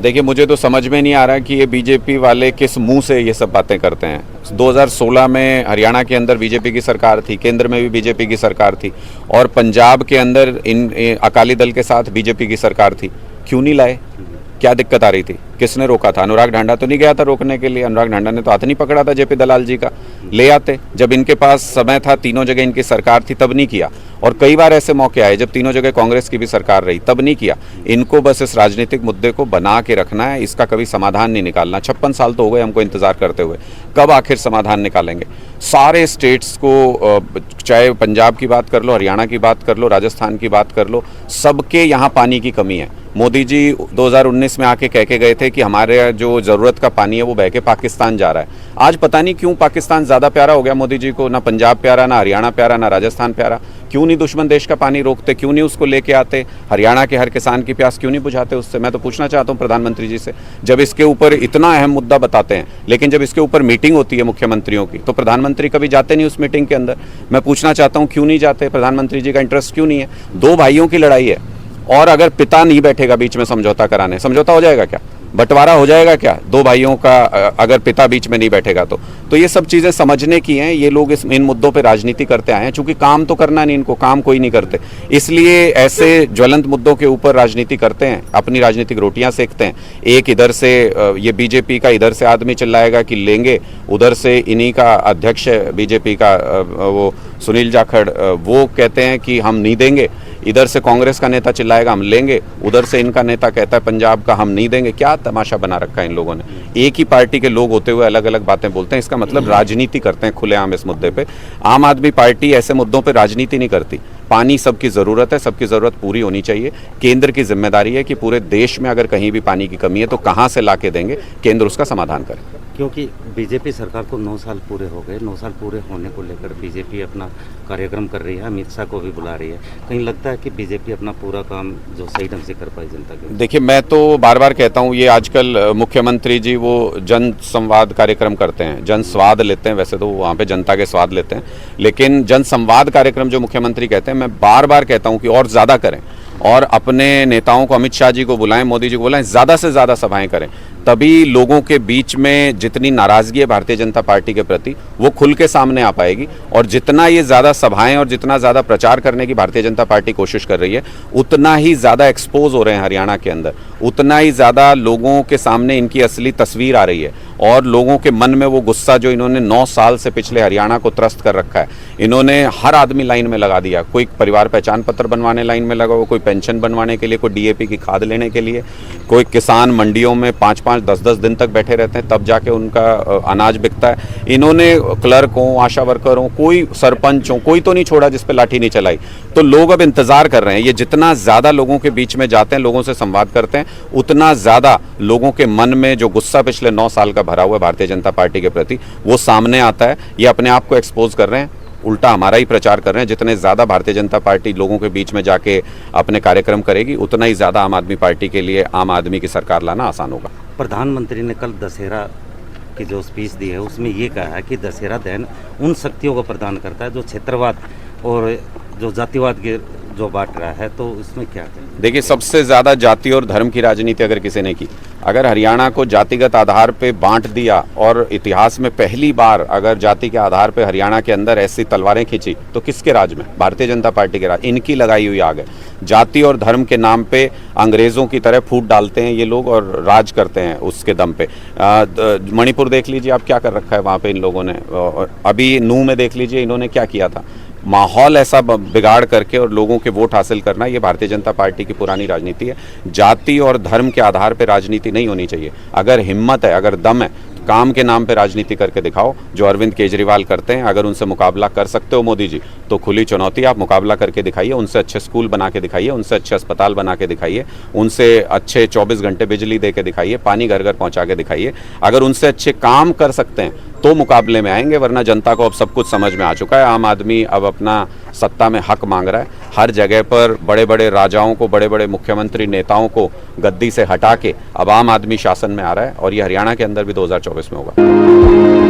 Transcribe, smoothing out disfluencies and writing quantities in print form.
देखिए, मुझे तो समझ में नहीं आ रहा कि ये बीजेपी वाले किस मुंह से ये सब बातें करते हैं। 2016 में हरियाणा के अंदर बीजेपी की सरकार थी, केंद्र में भी बीजेपी की सरकार थी, और पंजाब के अंदर अकाली दल के साथ बीजेपी की सरकार थी। क्यों नहीं लाए? क्या दिक्कत आ रही थी? किसने रोका था? अनुराग ढांडा तो नहीं गया था रोकने के लिए। अनुराग ढांडा ने तो हाथ नहीं पकड़ा था जेपी दलाल जी का। ले आते, जब इनके पास समय था, तीनों जगह इनकी सरकार थी, तब नहीं किया। और कई बार ऐसे मौके आए जब तीनों जगह कांग्रेस की भी सरकार रही, तब नहीं किया। इनको बस इस राजनीतिक मुद्दे को बना के रखना है, इसका कभी समाधान नहीं निकालना। 56 साल तो हो गए हमको इंतजार करते हुए, कब आखिर समाधान निकालेंगे? सारे स्टेट्स को, चाहे पंजाब की बात कर लो, हरियाणा की बात कर लो, राजस्थान की बात कर लो, सबके यहाँ पानी की कमी है। मोदी जी 2019 में आके कह के गए थे कि हमारे जो ज़रूरत का पानी है वो बह के पाकिस्तान जा रहा है। आज पता नहीं क्यों पाकिस्तान ज़्यादा प्यारा हो गया मोदी जी को। ना पंजाब प्यारा, ना हरियाणा प्यारा, ना राजस्थान प्यारा। क्यों नहीं दुश्मन देश का पानी रोकते? क्यों नहीं उसको लेके आते? हरियाणा के हर किसान की प्यास क्यों नहीं बुझाते उससे? मैं तो पूछना चाहता हूँ प्रधानमंत्री जी से, जब इसके ऊपर इतना अहम मुद्दा बताते हैं, लेकिन जब इसके ऊपर मीटिंग होती है मुख्यमंत्रियों की, तो प्रधानमंत्री कभी जाते नहीं उस मीटिंग के अंदर। मैं पूछना चाहता हूँ क्यों नहीं जाते? प्रधानमंत्री जी का इंटरेस्ट क्यों नहीं है? दो भाइयों की लड़ाई है, और अगर पिता नहीं बैठेगा बीच में समझौता कराने, समझौता हो जाएगा क्या? बंटवारा हो जाएगा क्या दो भाइयों का, अगर पिता बीच में नहीं बैठेगा तो ये सब चीज़ें समझने की हैं। ये लोग इन मुद्दों पे राजनीति करते आए हैं, चूंकि काम तो करना नहीं, इनको काम कोई नहीं करते, इसलिए ऐसे ज्वलंत मुद्दों के ऊपर राजनीति करते हैं, अपनी राजनीतिक रोटियां सेकते हैं। एक इधर से ये बीजेपी का इधर से आदमी चिल्लाएगा कि लेंगे, उधर से इन्हीं का अध्यक्ष बीजेपी का वो सुनील जाखड़, वो कहते हैं कि हम नहीं देंगे। इधर से कांग्रेस का नेता चिल्लाएगा हम लेंगे, उधर से इनका नेता कहता है पंजाब का हम नहीं देंगे। क्या तमाशा बना रखा है इन लोगों ने? एक ही पार्टी के लोग होते हुए अलग अलग बातें बोलते हैं, इसका मतलब राजनीति करते हैं खुलेआम इस मुद्दे पे। आम आदमी पार्टी ऐसे मुद्दों पे राजनीति नहीं करती। पानी सबकी ज़रूरत है, सबकी ज़रूरत पूरी होनी चाहिए। केंद्र की जिम्मेदारी है कि पूरे देश में अगर कहीं भी पानी की कमी है तो कहाँ से ला के देंगे, केंद्र उसका समाधान करे। क्योंकि बीजेपी सरकार को 9 साल पूरे हो गए, 9 साल पूरे होने को लेकर बीजेपी अपना कार्यक्रम कर रही है, अमित शाह को भी बुला रही है। कहीं लगता है कि बीजेपी अपना पूरा काम जो सही ढंग से कर पाई जनता के? देखिए, मैं तो बार बार कहता हूँ, ये आजकल मुख्यमंत्री जी वो जन संवाद कार्यक्रम करते हैं, जन स्वाद लेते हैं, वैसे तो वहाँ पे जनता के स्वाद लेते हैं, लेकिन जन संवाद कार्यक्रम जो मुख्यमंत्री कहते हैं, मैं बार बार कहता हूँ कि और ज़्यादा करें, और अपने नेताओं को, अमित शाह जी को बुलाएं, मोदी जी को बुलाएं, ज़्यादा से ज़्यादा सभाएं करें। तभी लोगों के बीच में जितनी नाराज़गी है भारतीय जनता पार्टी के प्रति, वो खुल के सामने आ पाएगी। और जितना ये ज़्यादा सभाएं और जितना ज़्यादा प्रचार करने की भारतीय जनता पार्टी कोशिश कर रही है, उतना ही ज़्यादा एक्सपोज हो रहे हैं हरियाणा के अंदर, उतना ही ज़्यादा लोगों के सामने इनकी असली तस्वीर आ रही है, और लोगों के मन में वो गुस्सा जो इन्होंने 9 साल से पिछले हरियाणा को त्रस्त कर रखा है, इन्होंने हर आदमी लाइन में लगा दिया। कोई परिवार पहचान पत्र बनवाने लाइन में लगा हुआ, कोई पेंशन बनवाने के लिए, कोई डीएपी की खाद लेने के लिए, कोई किसान मंडियों में 5-5, 10-10 दिन तक बैठे रहते हैं, तब जाके उनका अनाज बिकता है। इन्होंने क्लर्क हो, आशा वर्कर हो, कोई सरपंच हो, कोई तो नहीं छोड़ा जिस पे लाठी नहीं चलाई। तो लोग अब इंतजार कर रहे हैं। ये जितना ज़्यादा लोगों के बीच में जाते हैं, लोगों से संवाद करते हैं, उतना ज़्यादा लोगों के मन में जो गुस्सा पिछले 9 साल का भरा हुआ है भारतीय जनता पार्टी के प्रति, वो सामने आता है। ये अपने आप को एक्सपोज कर रहे हैं, उल्टा हमारा ही प्रचार कर रहे हैं। जितने ज़्यादा भारतीय जनता पार्टी लोगों के बीच में जाके अपने कार्यक्रम करेगी, उतना ही ज़्यादा आम आदमी पार्टी के लिए आम आदमी की सरकार लाना आसान होगा। प्रधानमंत्री ने कल दशहरा की जो स्पीच दी है, उसमें ये कहा है कि दशहरा दहन उन शक्तियों को प्रदान करता है जो क्षेत्रवाद और जो जातिवाद के जो बांट रहा है, तो इसमें क्या है? देखिए, सबसे ज़्यादा जाति और धर्म की राजनीति अगर किसी ने की, अगर हरियाणा को जातिगत आधार पे बांट दिया, और इतिहास में पहली बार अगर जाति के आधार पे हरियाणा के अंदर ऐसी तलवारें खींची, तो किसके राज में? भारतीय जनता पार्टी के राज। इनकी लगाई हुई आग है। जाति और धर्म के नाम पे अंग्रेज़ों की तरह फूट डालते हैं ये लोग और राज करते हैं उसके दम पे। मणिपुर देख लीजिए आप, क्या कर रखा है वहाँ पे इन लोगों ने। अभी नूह में देख लीजिए इन्होंने क्या किया था। माहौल ऐसा बिगाड़ करके और लोगों के वोट हासिल करना, ये भारतीय जनता पार्टी की पुरानी राजनीति है। जाति और धर्म के आधार पर राजनीति नहीं होनी चाहिए। अगर हिम्मत है, अगर दम है, तो काम के नाम पे राजनीति करके दिखाओ, जो अरविंद केजरीवाल करते हैं। अगर उनसे मुकाबला कर सकते हो मोदी जी, तो खुली चुनौती, आप मुकाबला करके दिखाइए। उनसे अच्छे स्कूल बना के दिखाइए, उनसे अच्छे अस्पताल बना के दिखाइए, उनसे अच्छे 24 घंटे बिजली दे के दिखाइए, पानी घर घर पहुँचा के दिखाइए। अगर उनसे अच्छे काम कर सकते हैं तो मुकाबले में आएंगे, वरना जनता को अब सब कुछ समझ में आ चुका है। आम आदमी अब अपना सत्ता में हक मांग रहा है। हर जगह पर बड़े बड़े राजाओं को, बड़े बड़े मुख्यमंत्री नेताओं को गद्दी से हटा के अब आम आदमी शासन में आ रहा है, और ये हरियाणा के अंदर भी 2024 में होगा।